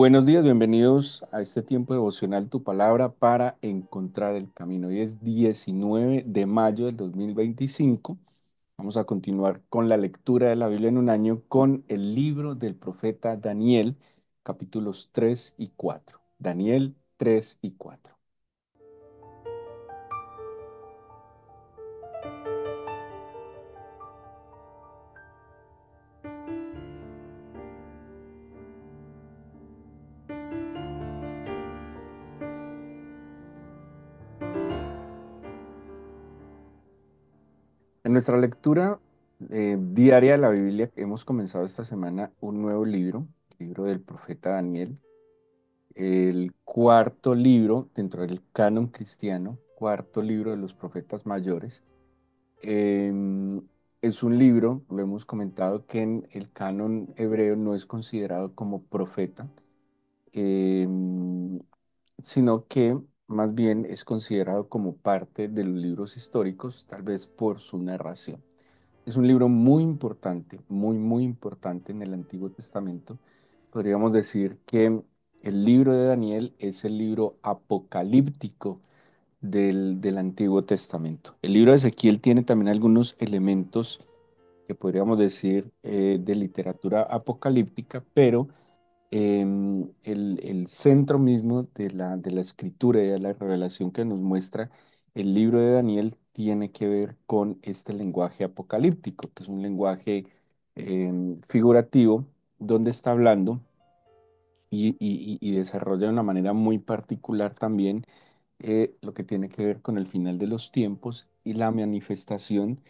Buenos días, bienvenidos a este tiempo devocional Tu Palabra para encontrar el camino. Hoy es 19 de mayo del 2025. Vamos a continuar con la lectura de la Biblia en un año con el libro del profeta Daniel, capítulos 3 y 4. Daniel 3 y 4. En nuestra lectura diaria de la Biblia hemos comenzado esta semana un nuevo libro, el libro del profeta Daniel, el cuarto libro dentro del canon cristiano, cuarto libro de los profetas mayores. Em, es un libro, lo hemos comentado, que en el canon hebreo no es considerado como profeta, em, sino que más bien es considerado como parte de los libros históricos, tal vez por su narración. Es un libro muy importante, muy importante en el Antiguo Testamento. Podríamos decir que el libro de Daniel es el libro apocalíptico del Antiguo Testamento. El libro de Ezequiel tiene también algunos elementos que podríamos decir de literatura apocalíptica, pero el centro mismo de la escritura y de la revelación que nos muestra el libro de Daniel tiene que ver con este lenguaje apocalíptico, que es un lenguaje figurativo, donde está hablando y desarrolla de una manera muy particular también lo que tiene que ver con el final de los tiempos y la manifestación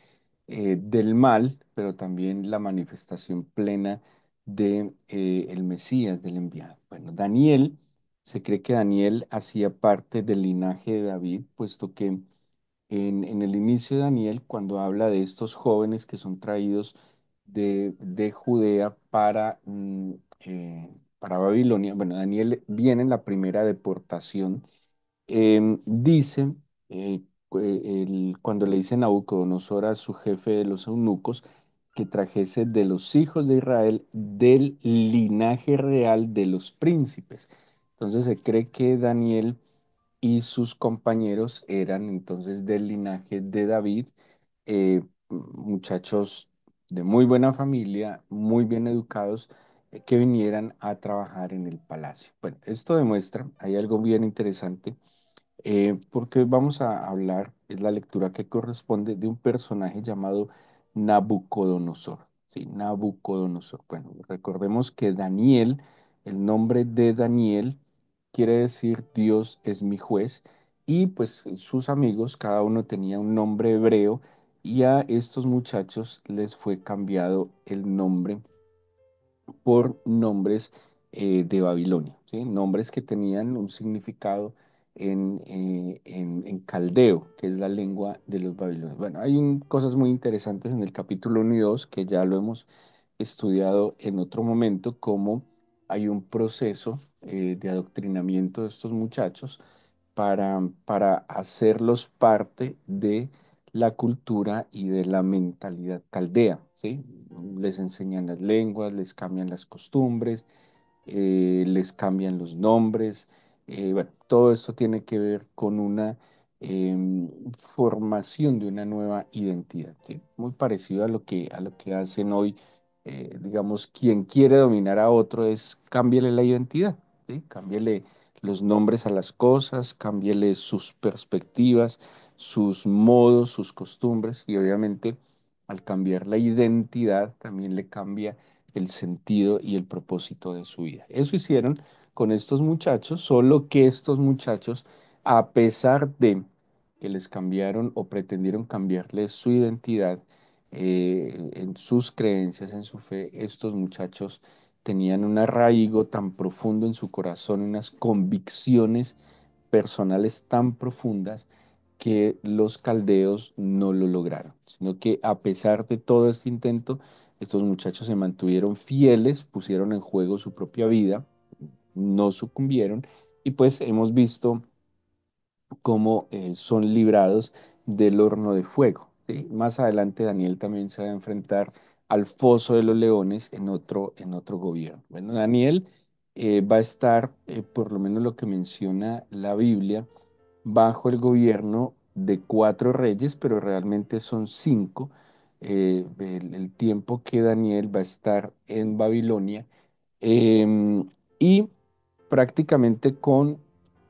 del mal, pero también la manifestación plena de el Mesías, del enviado. Bueno, Daniel, se cree que Daniel hacía parte del linaje de David, puesto que en el inicio de Daniel, cuando habla de estos jóvenes que son traídos de Judea para Babilonia, bueno, Daniel viene en la primera deportación, dice, eh, cuando le dice Nabucodonosor a su jefe de los eunucos, que trajese de los hijos de Israel del linaje real de los príncipes. Entonces se cree que Daniel y sus compañeros eran entonces del linaje de David, muchachos de muy buena familia, muy bien educados, que vinieran a trabajar en el palacio. Bueno, esto demuestra, hay algo bien interesante, porque vamos a hablar, es la lectura que corresponde de un personaje llamado Nabucodonosor. Sí, Nabucodonosor. Bueno, recordemos que Daniel, el nombre de Daniel quiere decir Dios es mi juez, y pues sus amigos, cada uno tenía un nombre hebreo, y a estos muchachos les fue cambiado el nombre por nombres de Babilonia, ¿sí? Nombres que tenían un significado en caldeo, que es la lengua de los babilonios. Bueno, hay cosas muy interesantes en el capítulo 1 y 2 que ya lo hemos estudiado en otro momento, como hay un proceso de adoctrinamiento de estos muchachos para hacerlos parte de la cultura y de la mentalidad caldea, ¿sí? Les enseñan las lenguas, les cambian las costumbres, les cambian los nombres. Bueno, todo esto tiene que ver con una formación de una nueva identidad, ¿sí? Muy parecido a lo que hacen hoy, digamos, quien quiere dominar a otro es cámbiale la identidad, ¿sí? Cámbiale los nombres a las cosas, cámbiale sus perspectivas, sus modos, sus costumbres, y obviamente al cambiar la identidad también le cambia el sentido y el propósito de su vida. Eso hicieron con estos muchachos, solo que estos muchachos, a pesar de que les cambiaron o pretendieron cambiarles su identidad, en sus creencias, en su fe, estos muchachos tenían un arraigo tan profundo en su corazón, unas convicciones personales tan profundas, que los caldeos no lo lograron, sino que a pesar de todo este intento, estos muchachos se mantuvieron fieles, pusieron en juego su propia vida, no sucumbieron, y pues hemos visto cómo son librados del horno de fuego, ¿sí? Más adelante Daniel también se va a enfrentar al foso de los leones en otro gobierno. Bueno, Daniel va a estar, por lo menos lo que menciona la Biblia, bajo el gobierno de cuatro reyes, pero realmente son cinco. El tiempo que Daniel va a estar en Babilonia, y prácticamente con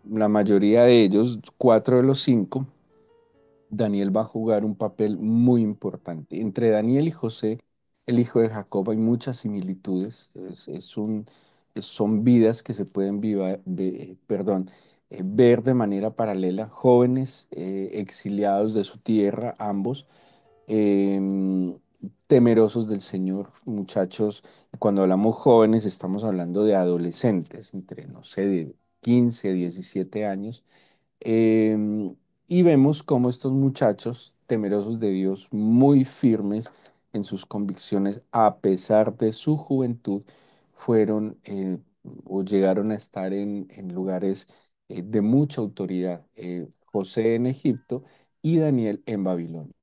la mayoría de ellos, cuatro de los cinco, Daniel va a jugar un papel muy importante. Entre Daniel y José, el hijo de Jacob, hay muchas similitudes. Son vidas que se pueden ver de manera paralela. Jóvenes exiliados de su tierra, ambos, em, temerosos del Señor, muchachos. Cuando hablamos jóvenes, estamos hablando de adolescentes, entre, no sé, de 15 a 17 años. Em, y vemos cómo estos muchachos, temerosos de Dios, muy firmes en sus convicciones, a pesar de su juventud, fueron o llegaron a estar en lugares de mucha autoridad. José en Egipto y Daniel en Babilonia.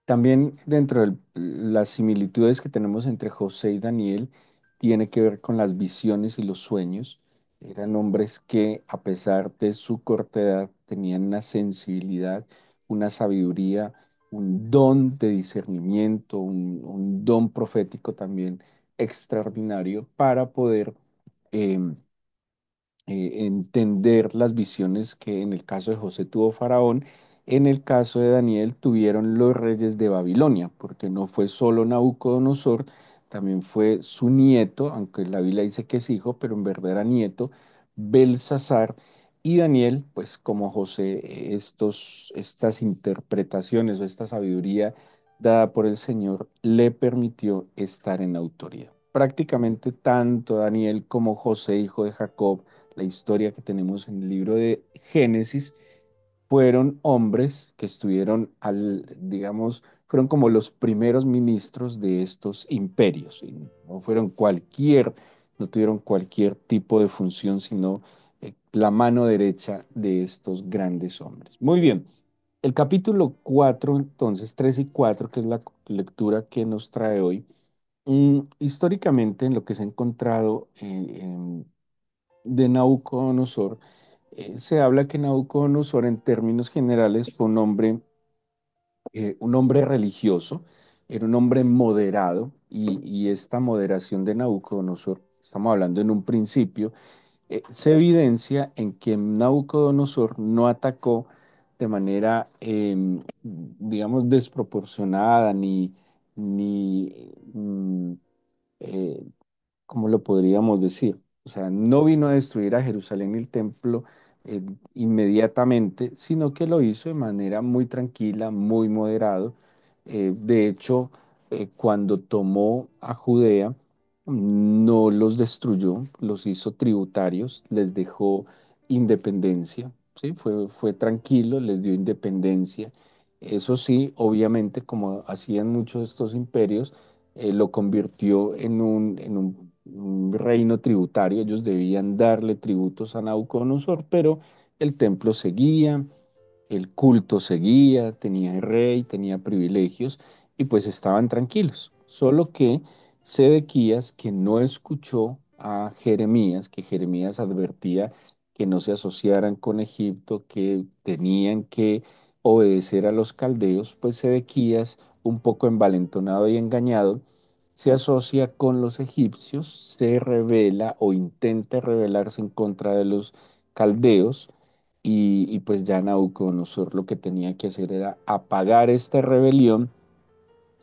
También dentro de las similitudes que tenemos entre José y Daniel tiene que ver con las visiones y los sueños. Eran hombres que a pesar de su corta edad tenían una sensibilidad, una sabiduría, un don de discernimiento, un don profético también extraordinario para poder em, entender las visiones que en el caso de José tuvo Faraón, en el caso de Daniel tuvieron los reyes de Babilonia, porque no fue solo Nabucodonosor, también fue su nieto, aunque la Biblia dice que es hijo, pero en verdad era nieto, Belsasar. Y Daniel, pues como José, estas interpretaciones o esta sabiduría dada por el Señor le permitió estar en autoridad. Prácticamente tanto Daniel como José, hijo de Jacob, la historia que tenemos en el libro de Génesis, fueron hombres que estuvieron digamos, fueron como los primeros ministros de estos imperios. Y no fueron no tuvieron cualquier tipo de función, sino la mano derecha de estos grandes hombres. Muy bien. El capítulo 4 entonces, 3 y 4, que es la lectura que nos trae hoy, históricamente en lo que se ha encontrado de Nabucodonosor, se habla que Nabucodonosor en términos generales fue un hombre religioso, era un hombre moderado y esta moderación de Nabucodonosor, estamos hablando en un principio, se evidencia en que Nabucodonosor no atacó de manera, digamos, desproporcionada ni eh, ¿cómo lo podríamos decir? O sea, no vino a destruir a Jerusalén y el templo eh, inmediatamente, sino que lo hizo de manera muy tranquila, muy moderado. De hecho, cuando tomó a Judea, no los destruyó, los hizo tributarios, les dejó independencia, ¿sí? Fue tranquilo, les dio independencia. Eso sí, obviamente, como hacían muchos de estos imperios, lo convirtió un reino tributario. Ellos debían darle tributos a Nabucodonosor, pero el templo seguía, el culto seguía, tenía rey, tenía privilegios y pues estaban tranquilos. Solo que Sedequías, que no escuchó a Jeremías, que Jeremías advertía que no se asociaran con Egipto, que tenían que obedecer a los caldeos, pues Sedequías, un poco envalentonado y engañado, se asocia con los egipcios, se rebela o intenta rebelarse en contra de los caldeos y pues ya Nabucodonosor lo que tenía que hacer era apagar esta rebelión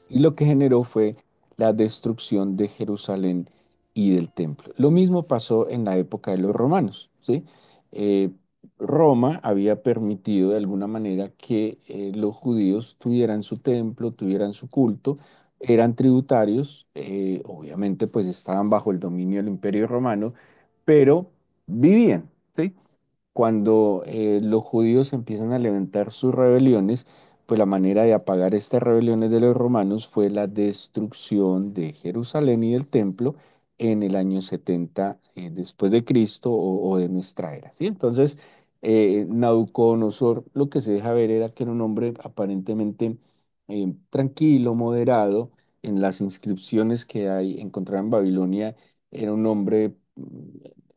y lo que generó fue la destrucción de Jerusalén y del templo. Lo mismo pasó en la época de los romanos, ¿sí? Eh, Roma había permitido de alguna manera que los judíos tuvieran su templo, tuvieran su culto, eran tributarios, obviamente pues estaban bajo el dominio del Imperio Romano, pero vivían, ¿sí? Cuando los judíos empiezan a levantar sus rebeliones, pues la manera de apagar estas rebeliones de los romanos fue la destrucción de Jerusalén y del templo en el año 70 después de Cristo o de nuestra era, ¿sí? Entonces, Nabucodonosor lo que se deja ver era que era un hombre aparentemente tranquilo, moderado, en las inscripciones que hay encontradas en Babilonia, era un hombre,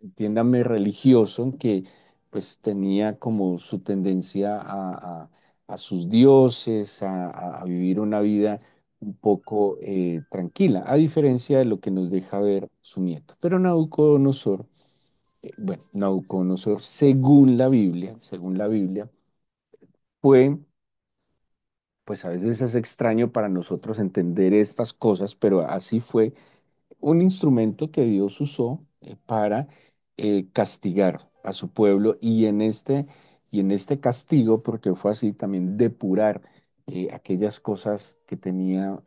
entiéndame, religioso, que pues tenía como su tendencia a sus dioses, a vivir una vida un poco tranquila, a diferencia de lo que nos deja ver su nieto. Pero Nabucodonosor, bueno, Nabucodonosor, según la Biblia, fue, pues a veces es extraño para nosotros entender estas cosas, pero así fue un instrumento que Dios usó para castigar a su pueblo y en este castigo, porque fue así, también depurar aquellas cosas que tenía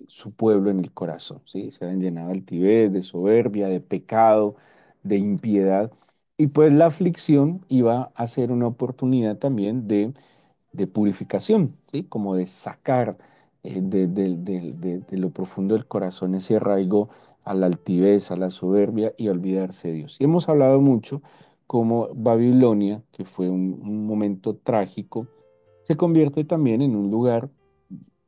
su pueblo en el corazón, ¿sí? Se habían llenado de altivez, de soberbia, de pecado, de impiedad. Y pues la aflicción iba a ser una oportunidad también de purificación, ¿sí? Como de sacar de lo profundo del corazón ese arraigo a la altivez, a la soberbia y a olvidarse de Dios. Y hemos hablado mucho cómo Babilonia, que fue un momento trágico, se convierte también en un lugar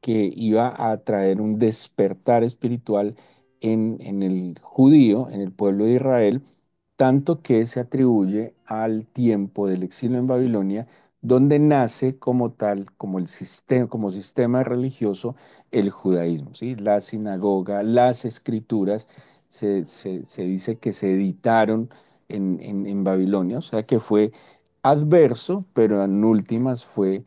que iba a traer un despertar espiritual en el judío, en el pueblo de Israel, tanto que se atribuye al tiempo del exilio en Babilonia, donde nace como tal, como sistema religioso, el judaísmo, ¿sí? La sinagoga, las escrituras, se dice que se editaron en Babilonia, o sea que fue adverso, pero en últimas fue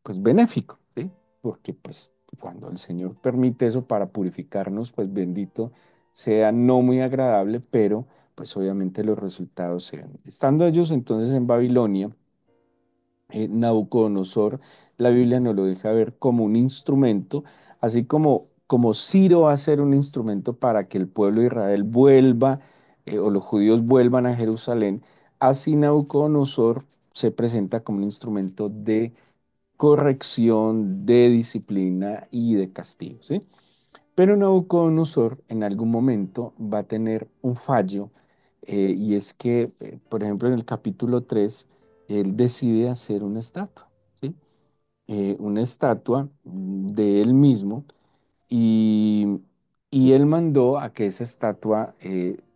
pues benéfico, ¿sí? Porque pues cuando el Señor permite eso para purificarnos, pues bendito sea, no muy agradable, pero pues obviamente los resultados se ven. Estando ellos entonces en Babilonia, Nabucodonosor, la Biblia nos lo deja ver como un instrumento, así como Ciro va a ser un instrumento para que el pueblo de Israel vuelva, o los judíos vuelvan a Jerusalén, así Nabucodonosor se presenta como un instrumento de corrección, de disciplina y de castigo, ¿sí? Pero Nabucodonosor en algún momento va a tener un fallo, y es que, por ejemplo, en el capítulo 3 él decide hacer una estatua, ¿sí? Una estatua de él mismo y, y él mandó a que esa estatua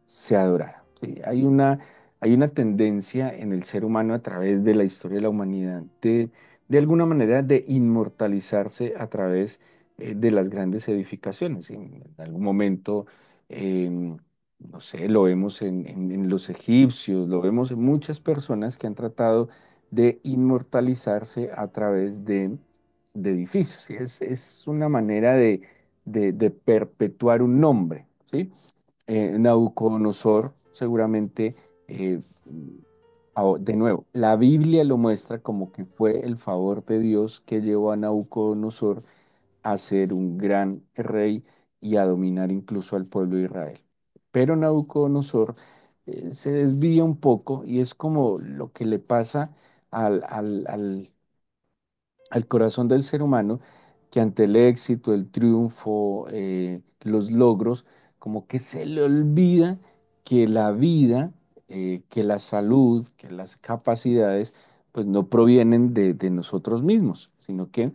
se adorara. ¿Sí? Hay una tendencia en el ser humano a través de la historia de la humanidad de alguna manera de inmortalizarse a través de las grandes edificaciones. ¿Sí? En algún momento, no sé, lo vemos en los egipcios, lo vemos en muchas personas que han tratado de inmortalizarse a través de edificios. ¿Sí? Es una manera de perpetuar un nombre, ¿sí? Nabucodonosor seguramente, eh, de nuevo, la Biblia lo muestra como que fue el favor de Dios que llevó a Nabucodonosor a ser un gran rey y a dominar incluso al pueblo de Israel. Pero Nabucodonosor se desvía un poco y es como lo que le pasa al corazón del ser humano, que ante el éxito, el triunfo, los logros, como que se le olvida que la vida, que la salud, que las capacidades, pues no provienen de nosotros mismos, sino que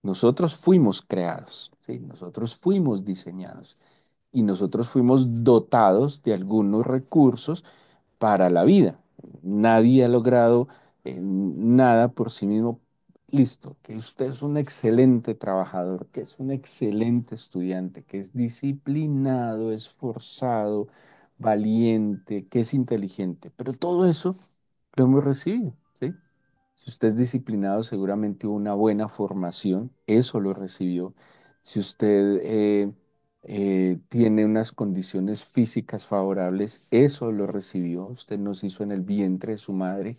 nosotros fuimos creados, ¿sí? Nosotros fuimos diseñados y nosotros fuimos dotados de algunos recursos para la vida. Nadie ha logrado nada por sí mismo. Listo, que usted es un excelente trabajador, que es un excelente estudiante, que es disciplinado, esforzado, valiente, que es inteligente, pero todo eso lo hemos recibido, ¿sí? Si usted es disciplinado, seguramente hubo una buena formación, eso lo recibió. Si usted tiene unas condiciones físicas favorables, eso lo recibió. Usted nos hizo en el vientre de su madre,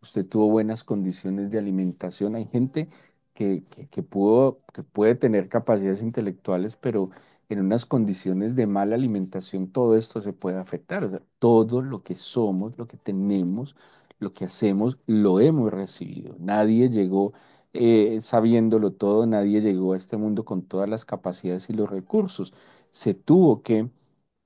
usted tuvo buenas condiciones de alimentación. Hay gente que puede tener capacidades intelectuales, pero en unas condiciones de mala alimentación, todo esto se puede afectar. O sea, todo lo que somos, lo que tenemos, lo que hacemos, lo hemos recibido. Nadie llegó sabiéndolo todo, nadie llegó a este mundo con todas las capacidades y los recursos. Se tuvo que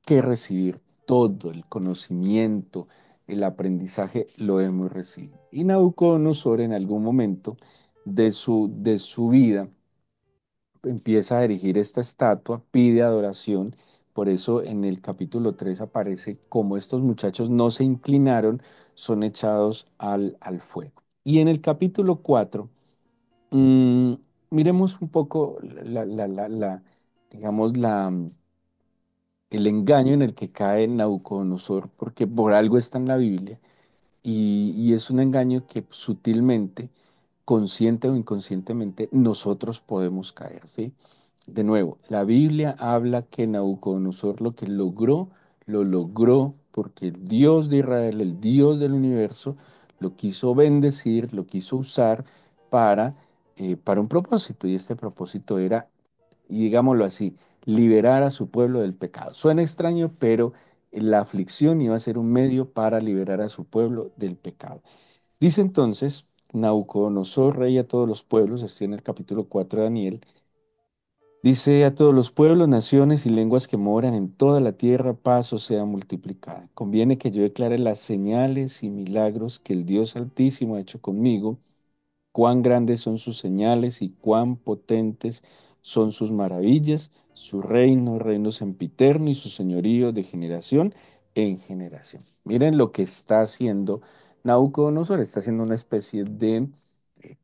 recibir todo el conocimiento, el aprendizaje, lo hemos recibido. Y Nabucodonosor en algún momento de su vida, empieza a erigir esta estatua, pide adoración. Por eso en el capítulo 3 aparece como estos muchachos no se inclinaron, son echados al fuego. Y en el capítulo 4 mm, miremos un poco digamos, el engaño en el que cae Nabucodonosor, porque por algo está en la Biblia, y es un engaño que sutilmente, consciente o inconscientemente, nosotros podemos caer, ¿sí? De nuevo, la Biblia habla que Nabucodonosor lo que logró, lo logró porque el Dios de Israel, el Dios del universo, lo quiso bendecir, lo quiso usar para, para un propósito, y este propósito era, y digámoslo así, liberar a su pueblo del pecado. Suena extraño, pero la aflicción iba a ser un medio para liberar a su pueblo del pecado. Dice entonces Nabucodonosor, rey a todos los pueblos, estoy en el capítulo 4 de Daniel, dice a todos los pueblos, naciones y lenguas que moran en toda la tierra, paz os sea multiplicada. Conviene que yo declare las señales y milagros que el Dios Altísimo ha hecho conmigo, cuán grandes son sus señales y cuán potentes son sus maravillas, su reino, reino sempiterno y su señorío de generación en generación. Miren lo que está haciendo Nabucodonosor, está haciendo una especie de eh,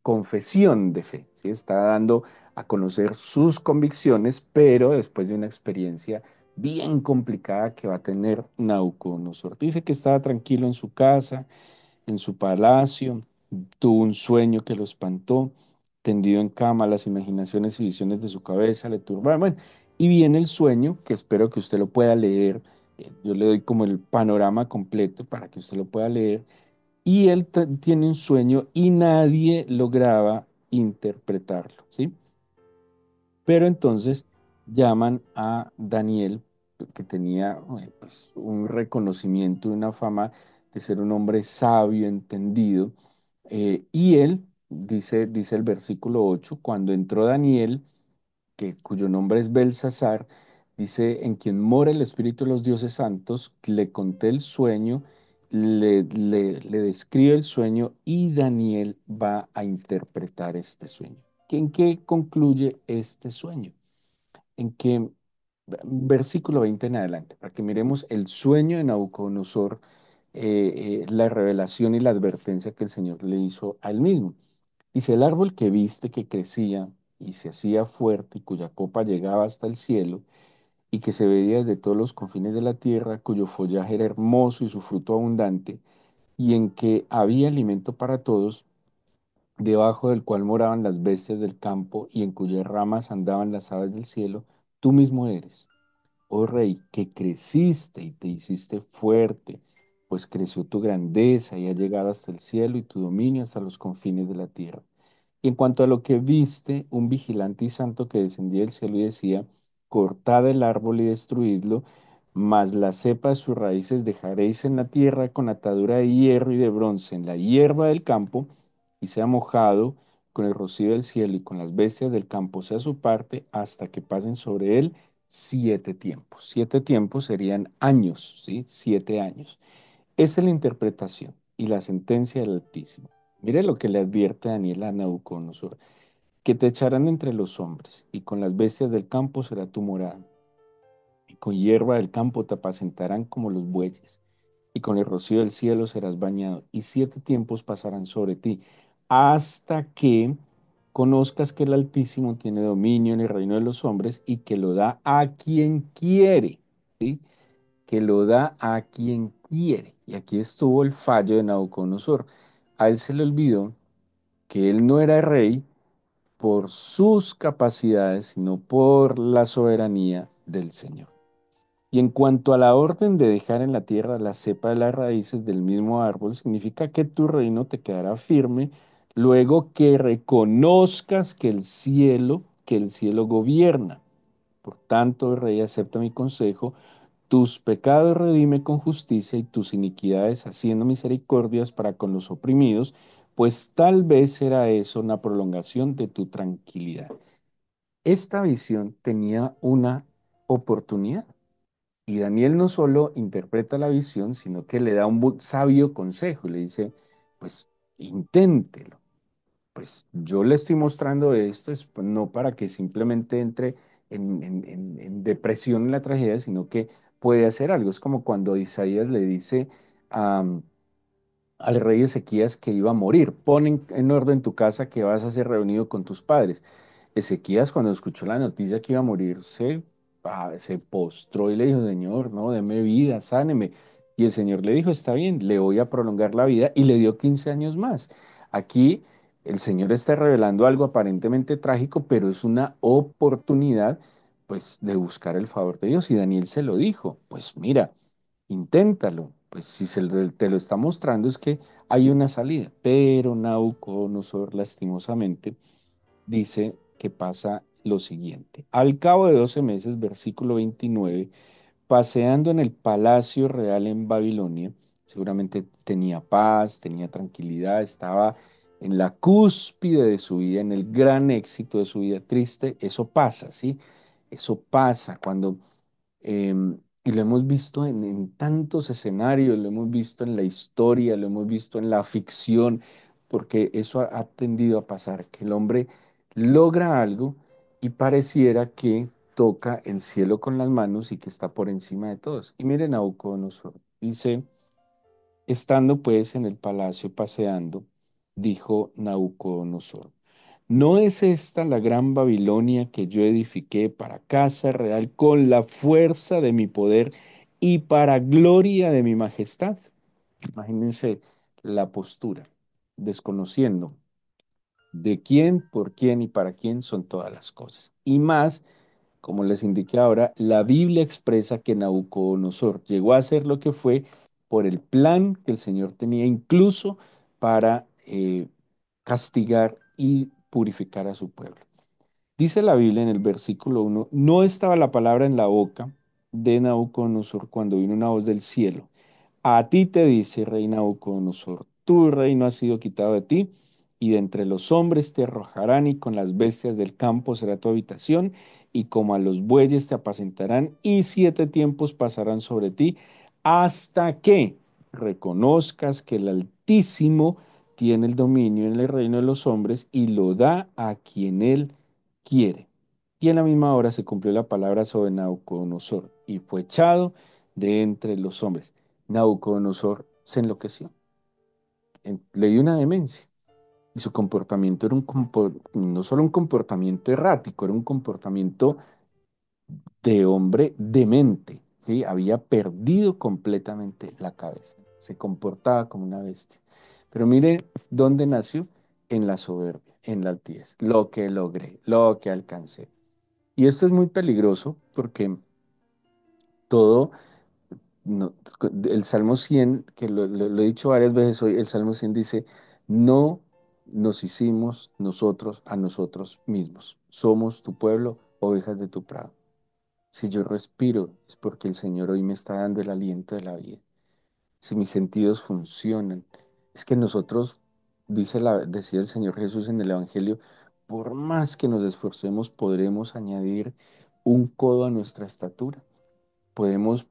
confesión de fe, ¿sí? Está dando a conocer sus convicciones, pero después de una experiencia bien complicada que va a tener Nabucodonosor. Dice que estaba tranquilo en su casa, en su palacio, tuvo un sueño que lo espantó, tendido en cama, las imaginaciones y visiones de su cabeza le turbaron. Bueno, y viene el sueño, que espero que usted lo pueda leer. Yo le doy como el panorama completo para que usted lo pueda leer. Y él tiene un sueño y nadie lograba interpretarlo, ¿sí? Pero entonces llaman a Daniel, que tenía pues, un reconocimiento, una fama de ser un hombre sabio, entendido, y él, dice el versículo 8, cuando entró Daniel, cuyo nombre es Belsasar, dice, en quien mora el Espíritu de los dioses santos, le conté el sueño, le describe el sueño y Daniel va a interpretar este sueño. ¿En qué concluye este sueño? En que, versículo 20 en adelante, para que miremos el sueño de Nabucodonosor, la revelación y la advertencia que el Señor le hizo a él mismo. Dice, el árbol que viste que crecía y se hacía fuerte y cuya copa llegaba hasta el cielo y que se veía desde todos los confines de la tierra, cuyo follaje era hermoso y su fruto abundante, y en que había alimento para todos, debajo del cual moraban las bestias del campo y en cuyas ramas andaban las aves del cielo, tú mismo eres, oh rey, que creciste y te hiciste fuerte, pues creció tu grandeza y ha llegado hasta el cielo y tu dominio hasta los confines de la tierra. Y en cuanto a lo que viste, un vigilante y santo que descendía del cielo y decía, cortad el árbol y destruidlo, mas la cepa de sus raíces dejaréis en la tierra con atadura de hierro y de bronce en la hierba del campo, y sea mojado con el rocío del cielo y con las bestias del campo sea su parte, hasta que pasen sobre él 7 tiempos. 7 tiempos serían años, ¿sí? 7 años. Esa es la interpretación y la sentencia del Altísimo. Mire lo que le advierte Daniel a Nabucodonosor, que te echarán entre los hombres, y con las bestias del campo será tu morada, y con hierba del campo te apacentarán como los bueyes, y con el rocío del cielo serás bañado, y 7 tiempos pasarán sobre ti, hasta que conozcas que el Altísimo tiene dominio en el reino de los hombres y que lo da a quien quiere, ¿sí? Que lo da a quien quiere. Y aquí estuvo el fallo de Nabucodonosor. A él se le olvidó que él no era rey por sus capacidades, sino por la soberanía del Señor. Y en cuanto a la orden de dejar en la tierra la cepa de las raíces del mismo árbol, significa que tu reino te quedará firme luego que reconozcas que el cielo gobierna. Por tanto, rey, acepta mi consejo, tus pecados redime con justicia y tus iniquidades haciendo misericordias para con los oprimidos, pues tal vez será eso una prolongación de tu tranquilidad. Esta visión tenía una oportunidad y Daniel no solo interpreta la visión, sino que le da un sabio consejo y le dice, pues inténtelo. pues yo le estoy mostrando esto, es pues, no para que simplemente entre en depresión en la tragedia, sino que puede hacer algo. Es como cuando Isaías le dice al rey Ezequías que iba a morir. Pon en orden tu casa que vas a ser reunido con tus padres. Ezequías, cuando escuchó la noticia que iba a morir, se postró y le dijo, Señor, no, deme vida, sáneme. Y el Señor le dijo, está bien, le voy a prolongar la vida y le dio 15 años más. Aquí el Señor está revelando algo aparentemente trágico, pero es una oportunidad, pues, de buscar el favor de Dios. Y Daniel se lo dijo, pues mira, inténtalo. Pues si te lo está mostrando es que hay una salida. Pero Nabucodonosor, lastimosamente, dice que pasa lo siguiente. Al cabo de 12 meses, versículo 29, paseando en el palacio real en Babilonia, seguramente tenía paz, tenía tranquilidad, estaba en la cúspide de su vida, en el gran éxito de su vida triste. Eso pasa, ¿sí? Eso pasa cuando y lo hemos visto en tantos escenarios, lo hemos visto en la historia, lo hemos visto en la ficción, porque eso ha tendido a pasar, que el hombre logra algo y pareciera que toca el cielo con las manos y que está por encima de todos. Y miren a Nabucodonosor, dice, estando pues en el palacio paseando, dijo Nabucodonosor. ¿No es esta la gran Babilonia que yo edifiqué para casa real con la fuerza de mi poder y para gloria de mi majestad? Imagínense la postura, desconociendo de quién, por quién y para quién son todas las cosas. Y más, como les indiqué ahora, la Biblia expresa que Nabucodonosor llegó a ser lo que fue por el plan que el Señor tenía incluso para castigar y purificar a su pueblo. Dice la Biblia en el versículo 1, no estaba la palabra en la boca de Nabucodonosor cuando vino una voz del cielo. A ti te dice, rey Nabucodonosor, tu reino ha sido quitado de ti, y de entre los hombres te arrojarán, y con las bestias del campo será tu habitación, y como a los bueyes te apacentarán, y 7 tiempos pasarán sobre ti, hasta que reconozcas que el Altísimo tiene el dominio en el reino de los hombres y lo da a quien él quiere. Y en la misma hora se cumplió la palabra sobre Nabucodonosor, y fue echado de entre los hombres. Nabucodonosor se enloqueció, le dio una demencia. Y su comportamiento era no solo un comportamiento errático, era un comportamiento de hombre demente, ¿sí? Había perdido completamente la cabeza, se comportaba como una bestia. Pero mire dónde nació, en la soberbia, en la altivez, lo que logré, lo que alcancé. Y esto es muy peligroso porque todo el Salmo 100 que lo he dicho varias veces hoy, el Salmo 100 dice, no nos hicimos nosotros a nosotros mismos. Somos tu pueblo, ovejas de tu prado. Si yo respiro es porque el Señor hoy me está dando el aliento de la vida. Si mis sentidos funcionan, es que nosotros, decía el Señor Jesús en el Evangelio, por más que nos esforcemos, podremos añadir un codo a nuestra estatura. Podemos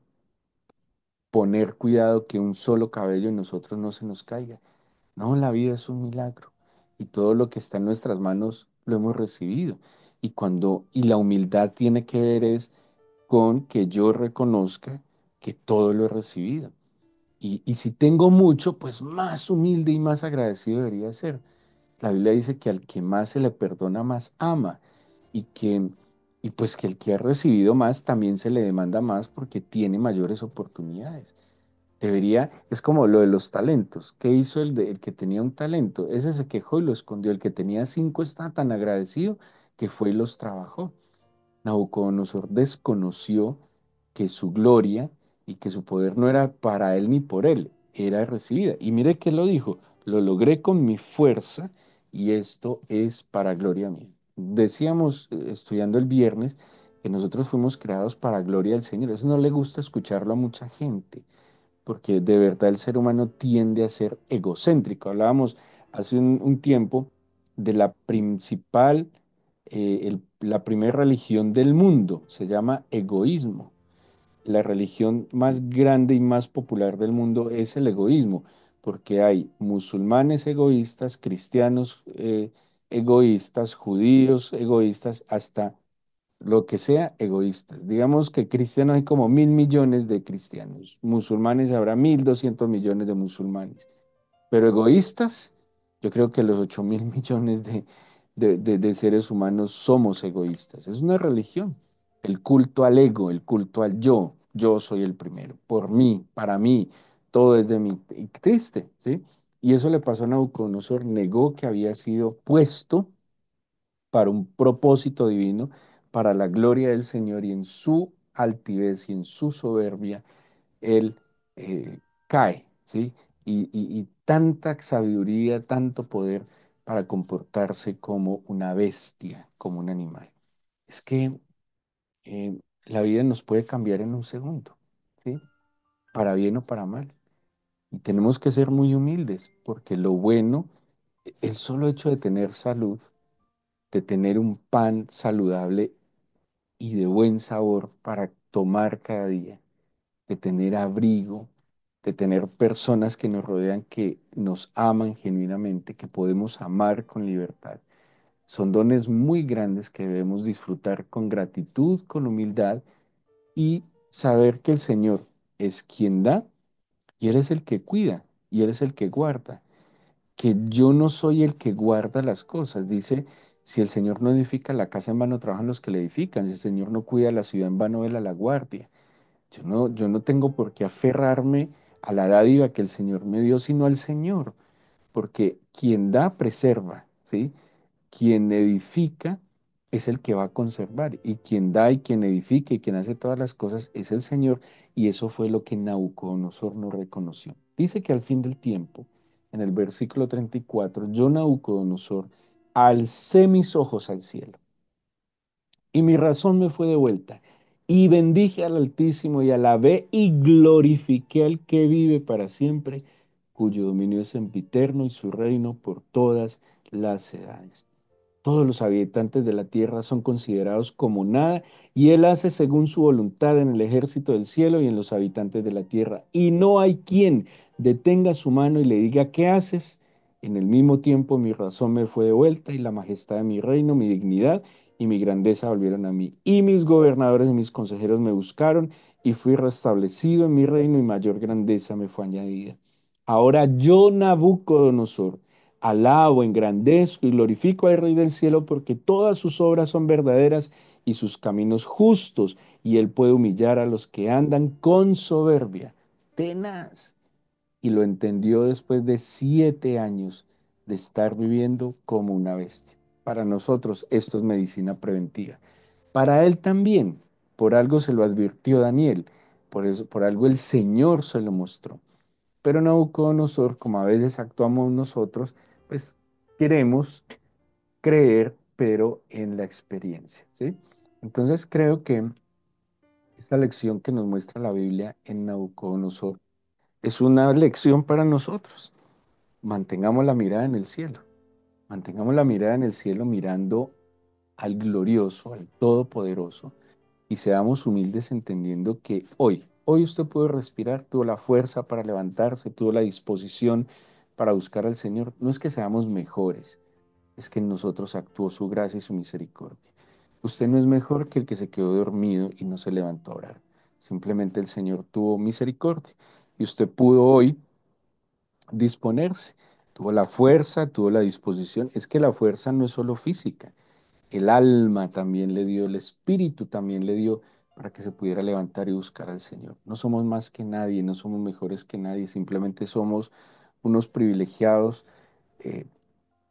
poner cuidado que un solo cabello en nosotros no se nos caiga. No, la vida es un milagro y todo lo que está en nuestras manos lo hemos recibido. Y la humildad tiene que ver es con que yo reconozca que todo lo he recibido. Y si tengo mucho, pues más humilde y más agradecido debería ser. La Biblia dice que al que más se le perdona, más ama. Y que, y pues que el que ha recibido más también se le demanda más porque tiene mayores oportunidades. Es como lo de los talentos. ¿Qué hizo el que tenía un talento? Ese se quejó y lo escondió. El que tenía 5 está tan agradecido que fue y los trabajó. Nabucodonosor desconoció que su gloria y que su poder no era para él ni por él, era recibida. Y mire que lo dijo, lo logré con mi fuerza y esto es para gloria mía. Decíamos, estudiando el viernes, que nosotros fuimos creados para gloria del Señor. Eso no le gusta escucharlo a mucha gente porque de verdad el ser humano tiende a ser egocéntrico. Hablábamos hace un tiempo de la principal, la primera religión del mundo, se llama egoísmo. La religión más grande y más popular del mundo es el egoísmo, porque hay musulmanes egoístas, cristianos egoístas, judíos egoístas, hasta lo que sea egoístas. Digamos que cristianos hay como 1.000 millones de cristianos, musulmanes habrá 1.200 millones de musulmanes. Pero egoístas, yo creo que los 8.000 millones de seres humanos somos egoístas. Es una religión. El culto al ego, el culto al yo soy el primero, por mí, para mí, todo es de mí. Y triste, ¿sí? Y eso le pasó a Nabucodonosor, negó que había sido puesto para un propósito divino, para la gloria del Señor, y en su altivez y en su soberbia él cae, ¿sí? Y tanta sabiduría, tanto poder para comportarse como una bestia, como un animal. Es que la vida nos puede cambiar en un segundo, ¿sí? Para bien o para mal. Y tenemos que ser muy humildes, porque lo bueno, el solo hecho de tener salud, de tener un pan saludable y de buen sabor para tomar cada día, de tener abrigo, de tener personas que nos rodean, que nos aman genuinamente, que podemos amar con libertad. Son dones muy grandes que debemos disfrutar con gratitud, con humildad y saber que el Señor es quien da y Él es el que cuida y Él es el que guarda, que yo no soy el que guarda las cosas. Dice, si el Señor no edifica la casa, en vano trabajan los que la edifican, si el Señor no cuida la ciudad, en vano vela la guardia. Yo no tengo por qué aferrarme a la dádiva que el Señor me dio, sino al Señor, porque quien da, preserva, ¿sí? Quien edifica es el que va a conservar, y quien da y quien edifica y quien hace todas las cosas es el Señor, y eso fue lo que Nabucodonosor no reconoció. Dice que al fin del tiempo, en el versículo 34, yo, Nabucodonosor, alcé mis ojos al cielo y mi razón me fue devuelta. Y bendije al Altísimo y alabé y glorifiqué al que vive para siempre, cuyo dominio es sempiterno y su reino por todas las edades. Todos los habitantes de la tierra son considerados como nada, y Él hace según su voluntad en el ejército del cielo y en los habitantes de la tierra. Y no hay quien detenga su mano y le diga, ¿qué haces? En el mismo tiempo mi razón me fue devuelta y la majestad de mi reino, mi dignidad y mi grandeza volvieron a mí. Y mis gobernadores y mis consejeros me buscaron y fui restablecido en mi reino y mayor grandeza me fue añadida. Ahora yo, Nabucodonosor, alabo, engrandezco y glorifico al Rey del cielo porque todas sus obras son verdaderas y sus caminos justos, y él puede humillar a los que andan con soberbia. Tenaz. Y lo entendió después de 7 años de estar viviendo como una bestia. Para nosotros esto es medicina preventiva. Para él también, por algo se lo advirtió Daniel, por eso, por algo el Señor se lo mostró. Pero Nabucodonosor, como a veces actuamos nosotros, pues queremos creer, pero en la experiencia, ¿sí? Entonces creo que esta lección que nos muestra la Biblia en Nabucodonosor es una lección para nosotros. Mantengamos la mirada en el cielo, mantengamos la mirada en el cielo mirando al glorioso, al todopoderoso, y seamos humildes entendiendo que hoy usted pudo respirar, tuvo la fuerza para levantarse, tuvo la disposición para buscar al Señor. No es que seamos mejores, es que en nosotros actuó su gracia y su misericordia. Usted no es mejor que el que se quedó dormido y no se levantó a orar. Simplemente el Señor tuvo misericordia y usted pudo hoy disponerse. Tuvo la fuerza, tuvo la disposición. Es que la fuerza no es solo física, el alma también le dio, el espíritu también le dio para que se pudiera levantar y buscar al Señor. No somos más que nadie, no somos mejores que nadie, simplemente somos unos privilegiados eh,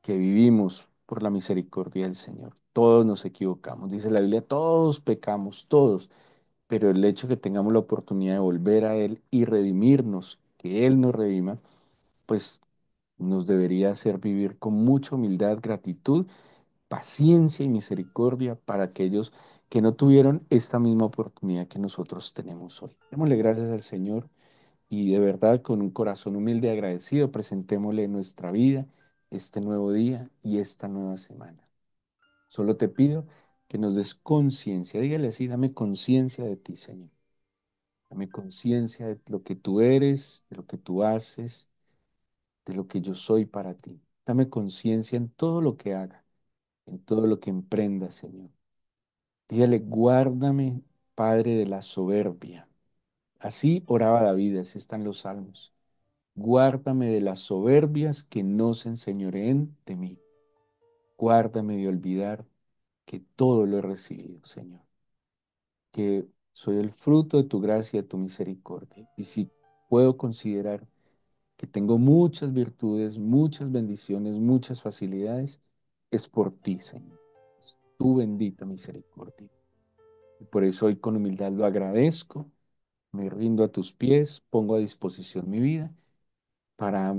que vivimos por la misericordia del Señor. Todos nos equivocamos, dice la Biblia, todos pecamos, todos, pero el hecho que tengamos la oportunidad de volver a Él y redimirnos, que Él nos redima, pues nos debería hacer vivir con mucha humildad, gratitud, paciencia y misericordia para aquellos que no tuvieron esta misma oportunidad que nosotros tenemos hoy. Démosle gracias al Señor y de verdad con un corazón humilde y agradecido presentémosle nuestra vida, este nuevo día y esta nueva semana. Solo te pido que nos des conciencia, dígale así, dame conciencia de ti, Señor. Dame conciencia de lo que tú eres, de lo que tú haces, de lo que yo soy para ti. Dame conciencia en todo lo que haga, en todo lo que emprenda, Señor. Dígale, guárdame, Padre, de la soberbia. Así oraba David, así están los salmos. Guárdame de las soberbias que no se enseñoreen de mí. Guárdame de olvidar que todo lo he recibido, Señor, que soy el fruto de tu gracia y de tu misericordia. Y si puedo considerar que tengo muchas virtudes, muchas bendiciones, muchas facilidades, es por ti, Señor. Es tu bendita misericordia. Y por eso hoy con humildad lo agradezco, me rindo a tus pies, pongo a disposición mi vida para,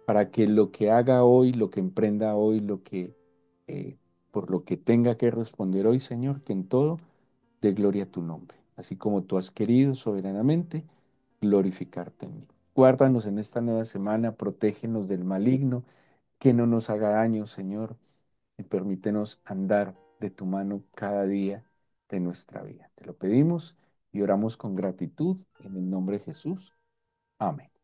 para que lo que haga hoy, lo que emprenda hoy, eh, por lo que tenga que responder hoy, Señor, que en todo dé gloria a tu nombre, así como tú has querido soberanamente glorificarte en mí. Guárdanos en esta nueva semana, protégenos del maligno, que no nos haga daño, Señor, y permítenos andar de tu mano cada día de nuestra vida. Te lo pedimos y oramos con gratitud en el nombre de Jesús. Amén.